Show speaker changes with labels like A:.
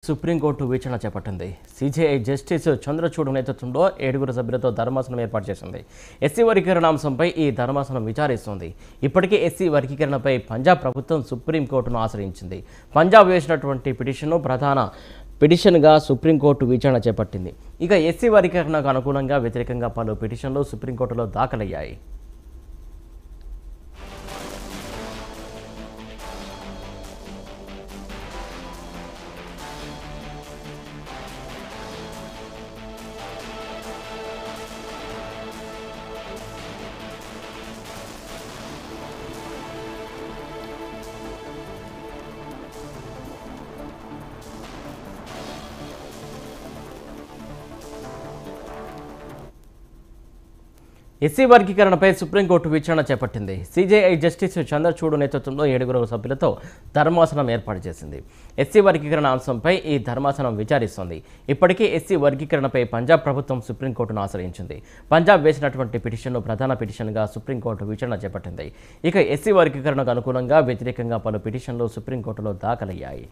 A: Supreme court విచారణ చేపట్టింది. CJI justice Chandrachud నేతృత్వంలో 7 సభ్యులతో ధర్మాసనం ఏర్పాటు చేసింది. ఎస్సీ వర్గీకరణ అంశంపై ఈ ధర్మాసనం విచారిస్తోంది. ఇప్పటికే ఎస్సీ వర్గీకరణపై పంజాబ్ ప్రభుత్వం సుప్రీంకోర్టును ఆశ్రయించింది. పంజాబ్ వేసినటువంటి పిటిషన్ను ప్రధాన పిటిషన్గా సుప్రీంకోర్టు విచారణ చేపట్టింది. ఇక ఎస్సీ వర్గీకరణకు అనుకూలంగా వ్యతిరేకంగా పలు పిటిషన్లు సుప్రీంకోర్టులో దాఖలయ్యాయి. ఎస్సీ వర్గీకరణపై సుప్రీంకోర్టు విచారణ చేపట్టింది. సీజేఐ జస్టిస్ చంద్రచూడ్ నేతృత్వంలో 7 సభ్యులతో ధర్మాసనం ఏర్పాటు చేసింది. ఎస్సీ వర్గీకరణ అంశంపై ఈ ధర్మాసనం విచారిస్తోంది. ఇప్పటికే ఎస్సీ వర్గీకరణపై పంజాబ్ ప్రభుత్వం సుప్రీంకోర్టును ఆశ్రయించింది. పంజాబ్ వేసినటువంటి పిటిషన్ను ప్రధాన పిటిషన్గా సుప్రీంకోర్టు విచారణ చేపట్టింది. ఇక ఎస్సీ వర్గీకరణకు అనుకూలంగా వ్యతిరేకంగా పలు పిటిషన్లు సుప్రీంకోర్టులో దాఖలయ్యాయి.